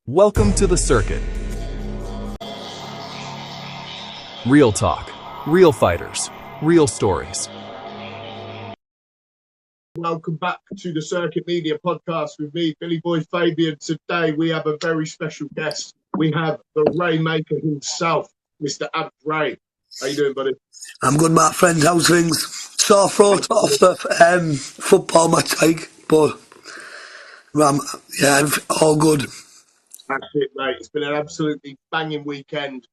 Welcome to the circuit. Real talk, real fighters, real stories. Welcome back to the Circuit Media Podcast with me, Billy Boy Fabian. Today we have a very special guest. We have the Raemaker himself, Mr. Anth Rae. How you doing, buddy? I'm good, my friend. How's things? Sore throat off the football match, but yeah, all good. That's it, mate. It's been an absolutely banging weekend.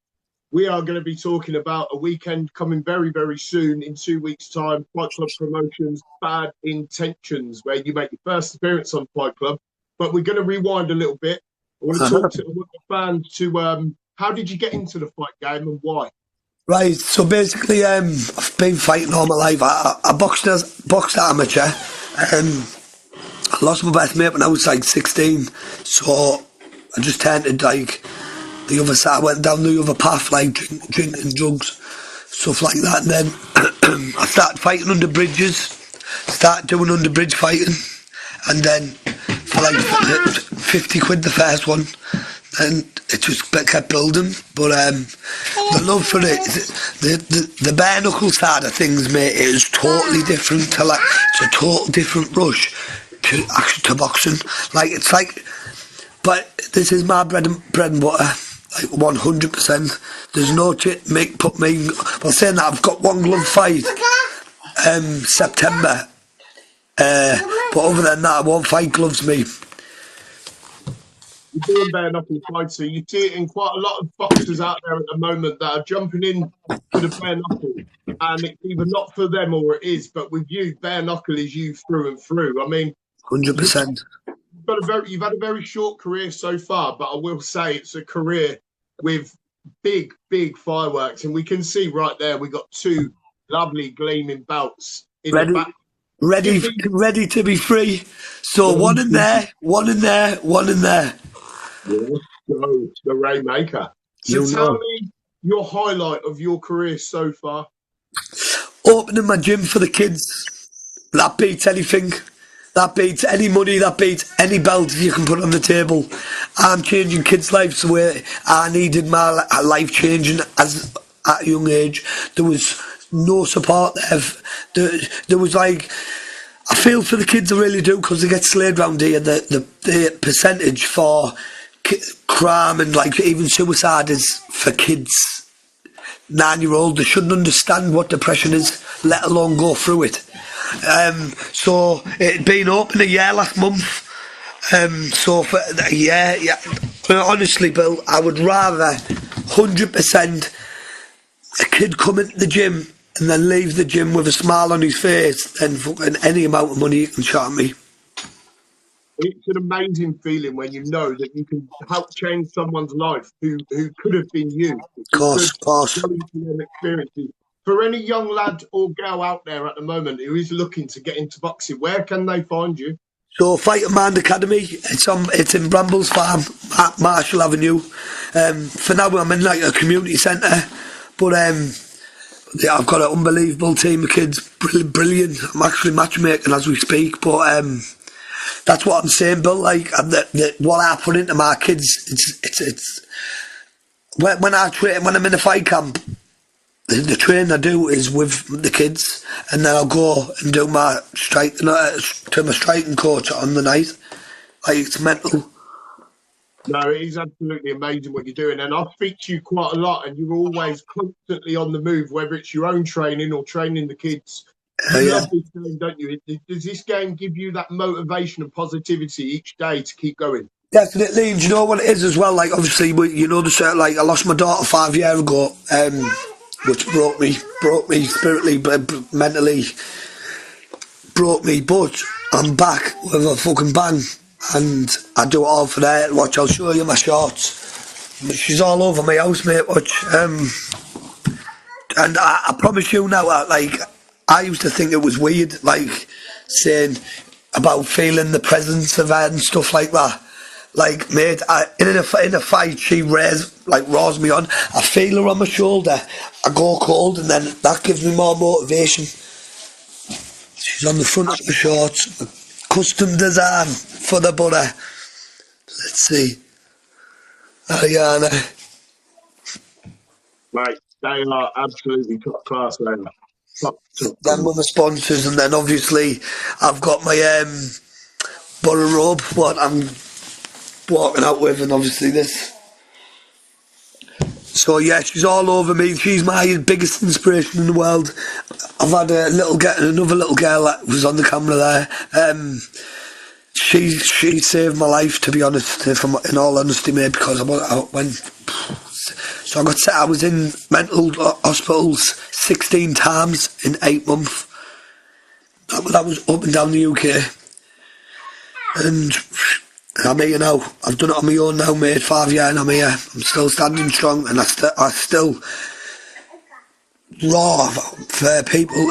We are going to be talking about a weekend coming very, very soon in 2 weeks' time. Fight Club Promotions, Bad Intentions, where you make your first appearance on Fight Club. But we're going to rewind a little bit. I want to talk to the fans to how did you get into the fight game and why? Right, so basically, I've been fighting all my life. I boxed amateur. I lost my best mate when I was 16, so I just turned to the other side. I went down the other path, drinking drugs, stuff like that. And then I started fighting under bridges, started doing under bridge fighting, and then for 50 quid the first one, and it just kept building. But the love for it, the bare knuckle side of things, mate, is totally different to it's a total different rush to boxing. But this is my bread and butter, 100%. There's no put me. Well, saying that, I've got one glove fight, September. But other than that, I won't fight gloves, me. You're doing bare knuckle fights, so you see it in quite a lot of boxers out there at the moment that are jumping in to the bare knuckle, and it's either not for them or it is. But with you, bare knuckle is you through and through. I mean, 100%. You've had a very short career so far, but I will say it's a career with big, big fireworks, and we can see right there we got two lovely gleaming belts in the back. Ready to be free. So one in there, one in there, one in there. Yeah, so the Raemaker. So tell me your highlight of your career so far. Opening my gym for the kids. That beats anything. That beats any money. That beats any belt you can put on the table. I'm changing kids' lives the way I needed my life changing at a young age. There was no support there. There was I feel for the kids, I really do, because they get slayed round here. The percentage for crime and even suicide is for kids 9-year-old. They shouldn't understand what depression is, let alone go through it. So it'd been open a year last month. So for a year, yeah. Honestly, Bill, I would rather 100% a kid come into the gym and then leave the gym with a smile on his face than fucking any amount of money you can shot at me. It's an amazing feeling when you know that you can help change someone's life who could have been you. Of course. Experiences. For any young lad or girl out there at the moment who is looking to get into boxing, where can they find you? So Fighting Mind Academy, it's in Brambles Farm, at Marshall Avenue. For now I'm in a community centre, but yeah, I've got an unbelievable team of kids, brilliant. I'm actually matchmaking as we speak, but that's what I'm saying, Bill. What I put into my kids, it's when I'm in a fight camp, the training I do is with the kids, and then I'll go and do my striking coach on the night. It's mental. No, it is absolutely amazing what you're doing, and I speak to you quite a lot, and you're always constantly on the move, whether it's your own training or training the kids. You love this game, don't you? Does this game give you that motivation and positivity each day to keep going? Definitely, and do you know what it is as well? Obviously, you know I lost my daughter 5 years ago, which broke me spiritually, mentally, broke me. But I'm back with a fucking bang, and I do it all for that. Watch, I'll show you my shorts. She's all over my house, mate. Watch, and I promise you now, I used to think it was weird, saying about feeling the presence of her and stuff like that. Mate, in a fight, she roars me on. I feel her on my shoulder. I go cold, and then that gives me more motivation. She's on the front of the shorts. Custom design for the butter. Let's see. Yeah, I know. Like, they are absolutely top class, they are. Top Them were the sponsors, and then obviously I've got my borough robe, what I'm walking out with, and obviously this. So yeah, she's all over me. She's my biggest inspiration in the world. I've had another little girl that was on the camera there. She saved my life, to be honest. If I'm in all honesty, mate, because I was in mental hospitals 16 times in 8 months. That was up and down the UK, and I'm here now. I've done it on my own now, mate. 5 years, and I'm here. I'm still standing strong, and I still raw for people.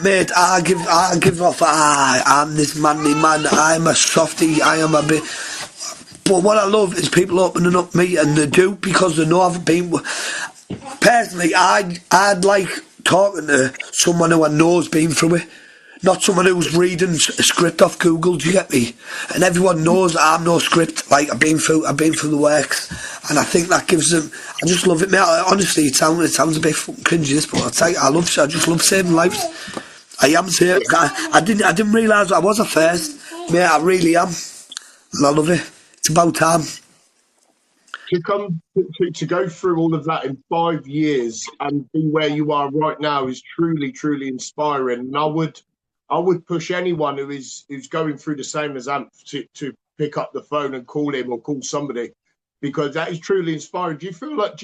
Mate, I give off. I'm this manly man. I'm a softie. I am a bit. But what I love is people opening up me, and they do, because they know I've been. Personally, I'd like talking to someone who I know's been through it. Not someone who's reading a script off Google, do you get me? And everyone knows that I'm no script. Like, I've been through the works, and I think that gives them. I just love it, mate. Honestly, it sounds a bit fucking cringy, this, but I tell you, I just love saving lives. I am saving. I didn't realise I was a first, mate. I really am, and I love it. It's about time. To go through all of that in 5 years and be where you are right now is truly, truly inspiring. And I would push anyone who's going through the same as Anth to pick up the phone and call him or call somebody, because that is truly inspiring. Do you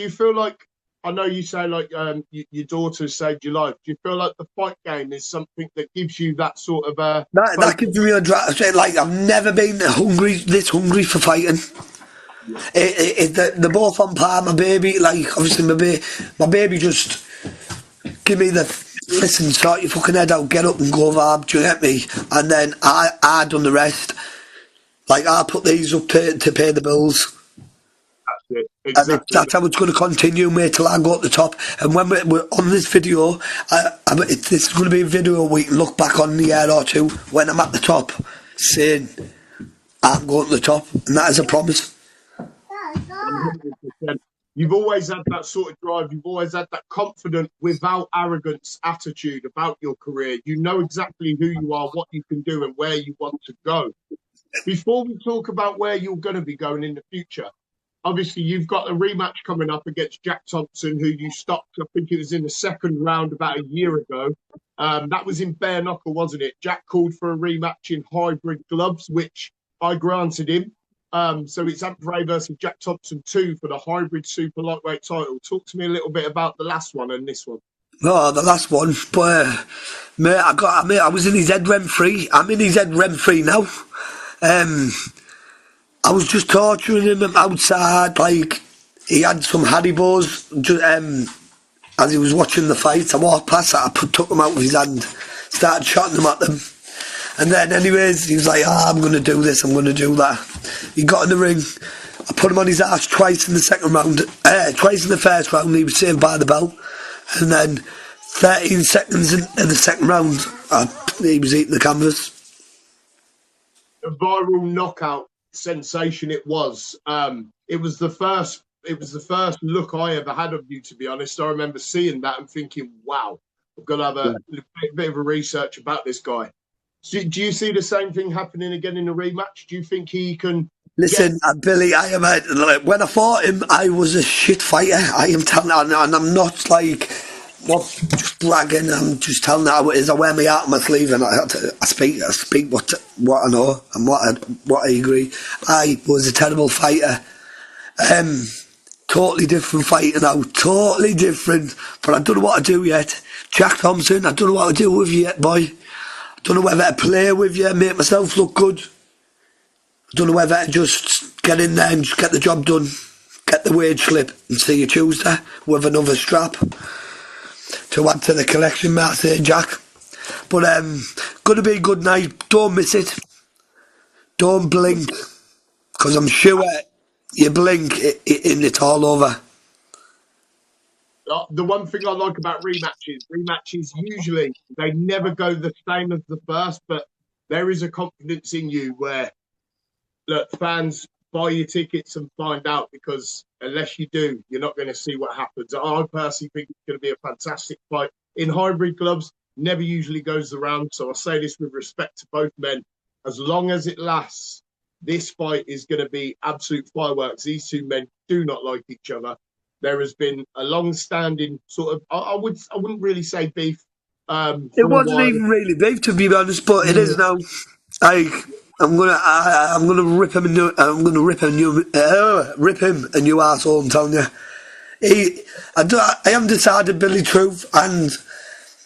feel like I know you say like your daughter saved your life. Do you feel like the fight game is something that gives you that sort of that gives me a drive? Like, I've never been this hungry for fighting. They're both on par. My baby, like, obviously my baby just give me the listen, sort your fucking head out, get up and go vibe, do you get me? And then I done the rest. Like, I put these up to pay the bills. That's it. Exactly. And that's how it's going to continue, mate, till I go at the top. And when we're on this video, this is going to be a video we can look back on in a year or two when I'm at the top, saying I'm going to the top, and that is a promise. 100%. You've always had that sort of drive. You've always had that confident, without arrogance attitude about your career. You know exactly who you are, what you can do, and where you want to go. Before we talk about where you're going to be going in the future, obviously you've got a rematch coming up against Jack Thompson, who you stopped. I think it was in the second round about a year ago. That was in bare knuckle, wasn't it? Jack called for a rematch in hybrid gloves, which I granted him. So it's Anth Rae versus Jack Thompson 2 for the hybrid super lightweight title. Talk to me a little bit about the last one and this one. No, the last one, but mate, I was in his head rent-free. I'm in his head rent-free now. I was just torturing him outside. Like, he had some Haribos. As he was watching the fight, I walked past that. I took them out with his hand, started shotting them at them. And then, anyways, he was like, I'm going to do this, I'm going to do that. He got in the ring. I put him on his ass twice in the second round. Twice in the first round, he was saved by the bell. And then 13 seconds into the second round, he was eating the canvas. A viral knockout sensation it was. It was the first look I ever had of you, to be honest. I remember seeing that and thinking, wow, I've got to have a bit of a research about this guy. Do you see the same thing happening again in a rematch? Do you think he can... Listen, Billy, when I fought him, I was a shit fighter. I am telling you, and I'm not just bragging. I'm just telling you how it is. I wear my heart on my sleeve, and I speak what I know and what I agree. I was a terrible fighter. Totally different fighter now, totally different. But I don't know what to do yet. Jack Thompson, I don't know what to do with you yet, boy. I don't know whether to play with you, make myself look good. I don't know whether to just get in there and just get the job done, get the wage slip and see you Tuesday with another strap to add to the collection, mate, I say, Jack. But gonna be a good night. Don't miss it. Don't blink, because I'm sure you blink and it's all over. The one thing I like about rematches usually, they never go the same as the first, but there is a confidence in you where, look, fans, buy your tickets and find out, because unless you do, you're not going to see what happens. I personally think it's going to be a fantastic fight. In hybrid gloves, never usually goes around. So I say this with respect to both men. As long as it lasts, this fight is going to be absolute fireworks. These two men do not like each other. There has been a long-standing sort of, I wouldn't really say beef. It wasn't even really beef, to be honest, but it is now. I'm gonna rip him a new, rip him a new asshole. I'm telling you, I haven't decided Billy Truth, and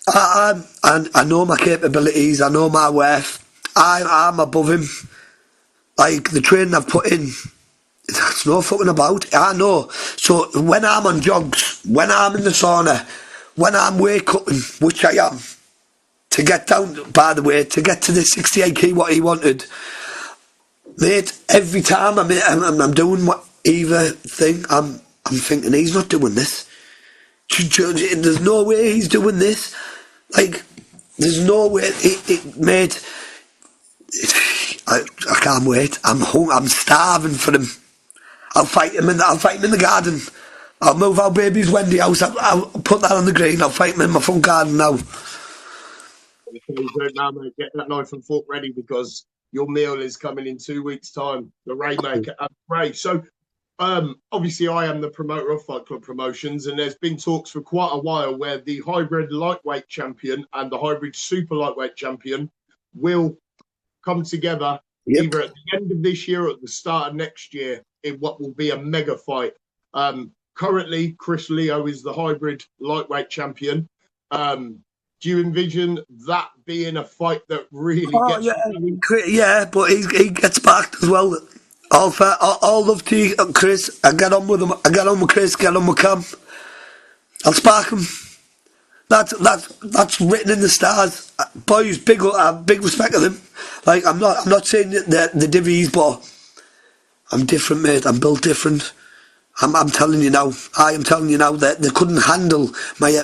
I know my capabilities. I know my worth. I'm above him. Like, the training I've put in, it's no fucking about. I know. So when I'm on jogs, when I'm in the sauna, when I'm weight cutting, which I am, to get down, by the way, to get to the 68 key what he wanted, mate, every time I'm doing what either thing, I'm thinking he's not doing this. There's no way he's doing this. Like, there's no way, mate. I can't wait. I'm starving for him. I'll fight him in the garden. I'll move our baby's Wendy house. I'll put that on the green. I'll fight him in my front garden now. Now, mate, get that knife and fork ready, because your meal is coming in 2 weeks' time. The Raemaker, Anth Rae. So, obviously, I am the promoter of Fight Club Promotions, and there's been talks for quite a while where the hybrid lightweight champion and the hybrid super lightweight champion will come together either at the end of this year or at the start of next year in what will be a mega fight. Currently, Chris Leo is the hybrid lightweight champion. Do you envision that being a fight that really gets... Yeah, but he gets backed as well. All love to you, Chris. I get on with him. I get on with Chris. Get on with Cam. I'll spark him. That's written in the stars. Boys, big respect of them. Like, I'm not saying that the divvies, but I'm different, mate. I'm built different. I'm telling you now. I am telling you now that they couldn't handle my.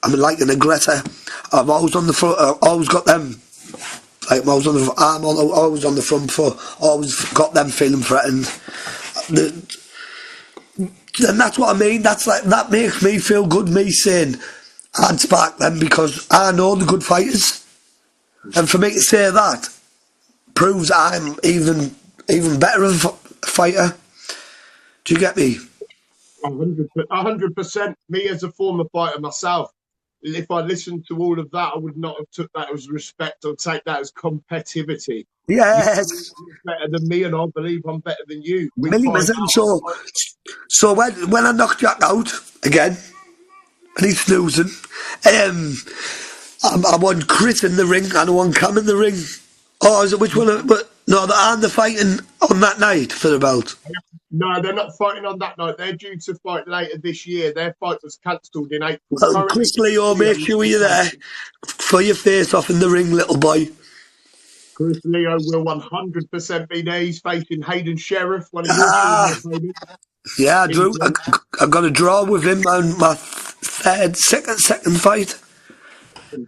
I'm like an aggressor. I'm always on the front. I've always got them. Like, I'm always on the front foot. Always got them feeling threatened. And that's what I mean. That makes me feel good. Me saying I'd spark them, because I know the good fighters, and for me to say that proves I'm even better of a fighter. Do you get me? 100%. Me as a former fighter myself, if I listened to all of that, I would not have took that as respect. I'd take that as competitivity. Yes. You're better than me, and I believe I'm better than you. $1,000,000. So when I knock Jack out again, and he's snoozing, I want Chris in the ring, and I want Cam in the ring. Oh, is it which one? But no, they're fighting on that night for the belt. No, they're not fighting on that night. They're due to fight later this year. Their fight was cancelled in April. Well, Chris Leo, make sure you're there for your face off in the ring, little boy. Chris Leo will 100% be there. He's facing Hayden Sheriff, one of your former opponents. Yeah, Drew. I got a draw with him on my second fight. And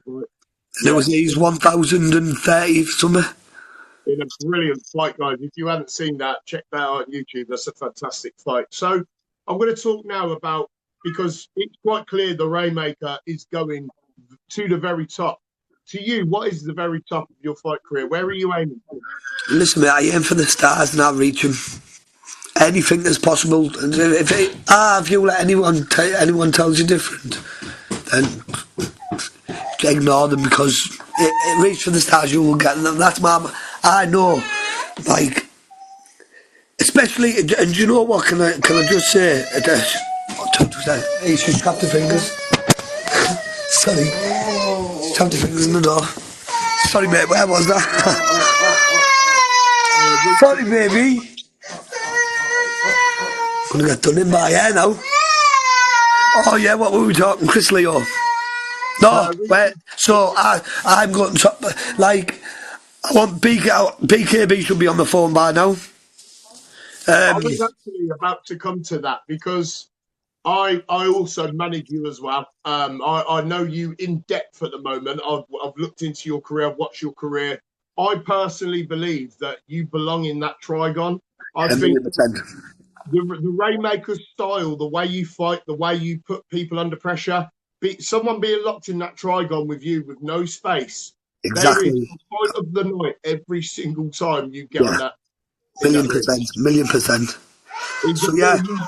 it was his 1,030 something. In a brilliant fight, guys. If you haven't seen that, check that out on YouTube. That's a fantastic fight. So I'm going to talk now about, because it's quite clear the Raemaker is going to the very top. To you, what is the very top of your fight career? Where are you aiming for? Listen, mate, I aim for the stars and I'll reach them. Anything that's possible. And if you let anyone tells you different, then ignore them, because reach for the stars, you will get them. That's I know, like, especially, and you know what? Can I just say? Hey, she tapped the fingers. Sorry, she tapped the fingers in the door. Sorry, mate. Where was that? Sorry, baby. I'm gonna get done in my hair now. Oh yeah, what were we talking, Chris Leo? No, wait. So I'm going to, like, I want BKB should be on the phone by now. I was actually about to come to that, because I also manage you as well. I know you in depth at the moment. I've looked into your career. I've watched your career. I personally believe that you belong in that trigon. I A think million percent. the Raemaker style, the way you fight, the way you put people under pressure, someone being locked in that trigon with you with no space, there is Exactly. a fight of the night every single time you get on Yeah. that in that Million ring. percent. Million percent. Is So it yeah. for you?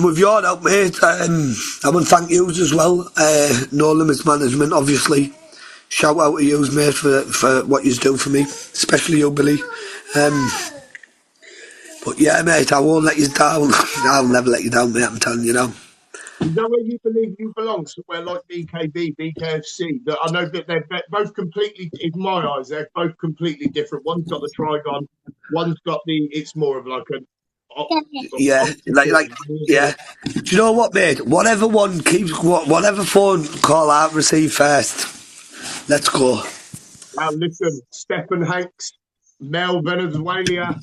With your help, mate, I want to thank you as well. No Limits Management, obviously. Shout out to you, mate, for what you do for me, especially you, Billy. Um, but yeah, mate, I won't let you down. I'll never let you down, mate, I'm telling you now. Is that where you believe you belong? Somewhere like BKB, BKFC? That I know that they're both completely, in my eyes, they're both completely different. One's got the trigon, one's got the. It's more of like an Yeah, optical. yeah. Do you know what, mate? Whatever phone call I receive first, let's go. Now listen, Stephen Hanks, Mel Venezuela,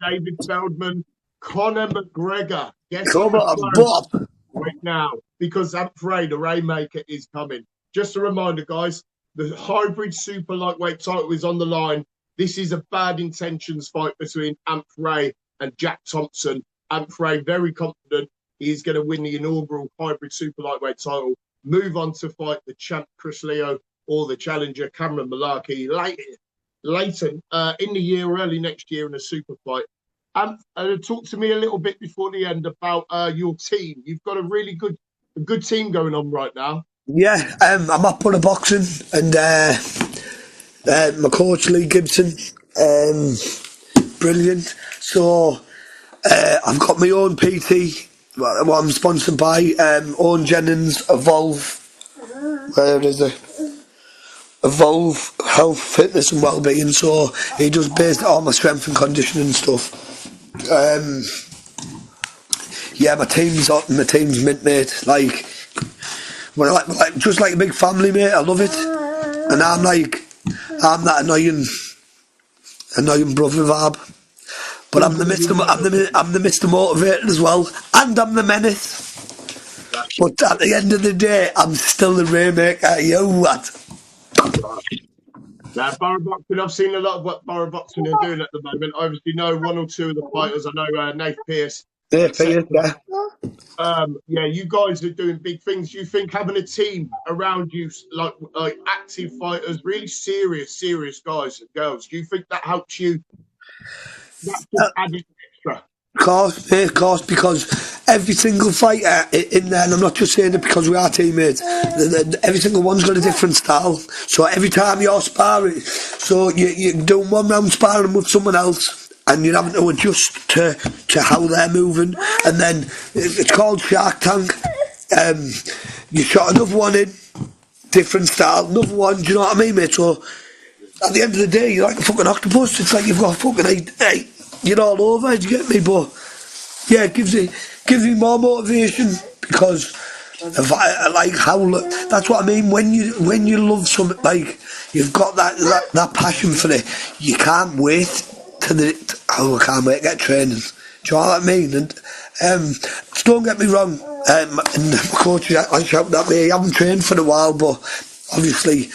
David Feldman, Conor McGregor. Get on Come the on, phone Bob. right now because Anth Rae, the Raemaker, is coming. Just a reminder, guys, the hybrid super lightweight title is on the line. This is a bad intentions fight between Anth Rae and Jack Thompson. Anth Rae, very confident he is going to win the inaugural hybrid super lightweight title, move on to fight the champ Chris Leo or the challenger Cameron Malarkey later in the year, early next year in a super fight. Talk to me a little bit before the end about your team. You've got a good team going on right now. Yeah, I'm up on a boxing and my coach Lee Gibson, brilliant. So I've got my own PT, what I'm sponsored by, Owen Jennings, Evolve. Where is it? Evolve Health, Fitness and Wellbeing. So he does based all my strength and conditioning stuff. Yeah, my team's mint, mate. Like, just like a big family, mate. I love it, and I'm that annoying brother vibe. But I'm the Mr. Motivator as well, and I'm the menace. But at the end of the day, I'm still the Raemaker. You what? Now, Borough Boxing, I've seen a lot of what Borough Boxing are doing at the moment. I obviously know one or two of the fighters. I know Nath Pierce, Yeah, for etc. you, yeah. Yeah, you guys are doing big things. You think having a team around you, like active fighters, really serious guys and girls, do you think that helps you? That's just added extra. Of course, because every single fighter in there, and I'm not just saying it because we are teammates, every single one's got a different style. So every time you're sparring, so you're doing one round sparring with someone else, and you're having to adjust to how they're moving, and then it's called Shark Tank. You shot another one in, different style, another one, do you know what I mean, mate? So at the end of the day, you're like a fucking octopus. It's like you've got fucking eight, you're all over, do you get me? But yeah, it gives me more motivation because of like how that's what I mean. When you love something, like you've got that passion for it, you can't wait I can't wait to get training. Do you know what I mean? And don't get me wrong, and my coach I shouted at me. I haven't trained for a while, but obviously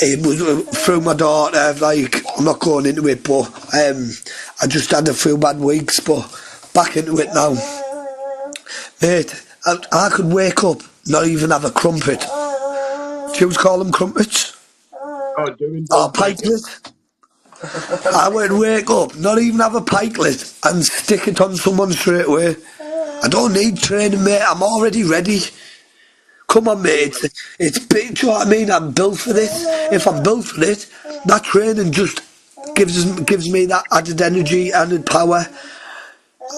it was through my daughter. Like, I'm not going into it, but I just had a few bad weeks, but back into it now, mate. I could wake up, not even have a crumpet. Do you call them crumpets? Oh, doing Or breakfast. pikelet? I would wake up, not even have a pikelet, and stick it on someone straight away. I don't need training, mate. I'm already ready. Come on, mate. It's big. Do you know what I mean? I'm built for this. If I'm built for it, that training just gives me that added energy, added power.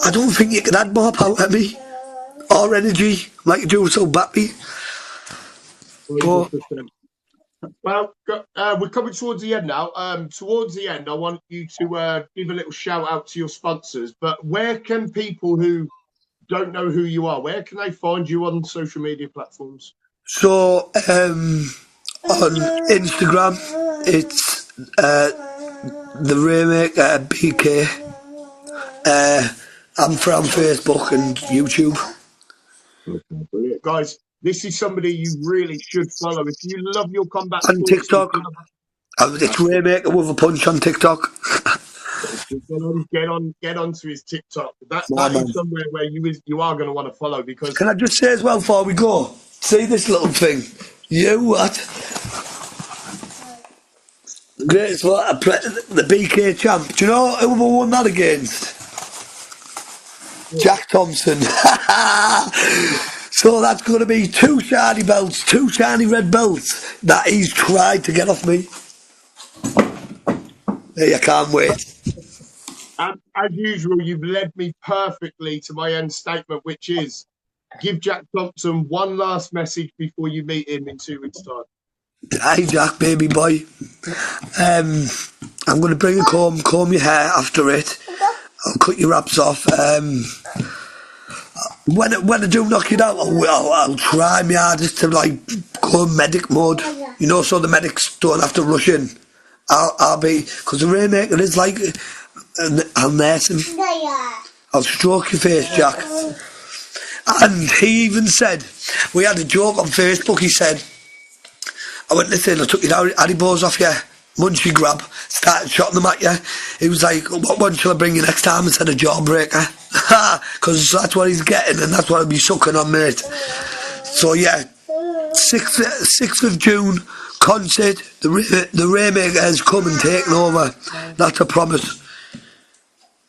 I don't think you can add more power to me or energy like you do so badly. But 100%. Well, we're coming towards the end now. Towards the end, I want you to give a little shout out to your sponsors. But where can people who don't know who you are, where can they find you on social media platforms? so on Instagram, it's the Raemaker BK. I'm from Facebook and YouTube. Okay, brilliant. Guys, this is somebody you really should follow. If you love your combat And sports, TikTok. It's Raemaker with a punch on TikTok. Get on to his TikTok. That Man. is somewhere where you are going to want to follow because. Can I just say as well before we go? See this little thing? You what? Greatest what? The BK champ. Do you know who we won that against? Jack Thompson. So that's going to be 2 shiny belts, 2 shiny red belts that he's tried to get off me. Hey, I can't wait. As usual, you've led me perfectly to my end statement, which is give Jack Thompson one last message before you meet him in 2 weeks' time. Hi, Jack, baby boy. I'm going to bring you comb your hair after it. I'll cut your wraps off. When I do knock it out, I'll try my hardest to like go in medic mode, you know, so the medics don't have to rush in. I'll be, because the Raemaker is like, I'll nurse him. I'll stroke your face, Jack. And he even said, we had a joke on Facebook. He said, I went, listen, I took your Haribos off you, munchy grab, started shotting them at you. He was like, what one shall I bring you next time instead of jawbreaker? Because that's what he's getting and that's what I'll be sucking on, mate. So yeah, 6th of June, Consett, the Raemaker has come and taken over. That's a promise.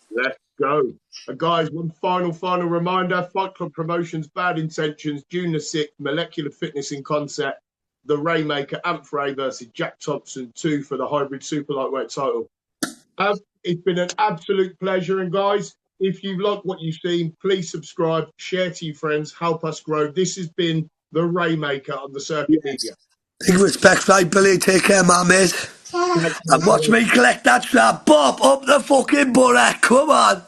Let's go. And guys, one final reminder, Fight Club Promotions, Bad Intentions, June the 6th, Molecular Fitness in Consett. The Raemaker, Anth Rae versus Jack Thompson 2 for the hybrid super lightweight title. It's been an absolute pleasure. And guys, if you like what you've seen, please subscribe, share to your friends, help us grow. This has been the Raemaker on the Circuit Media. Big respect, right, Billy? Take care, my mate. And watch me collect that strap. Bob, up the fucking borough. Come on.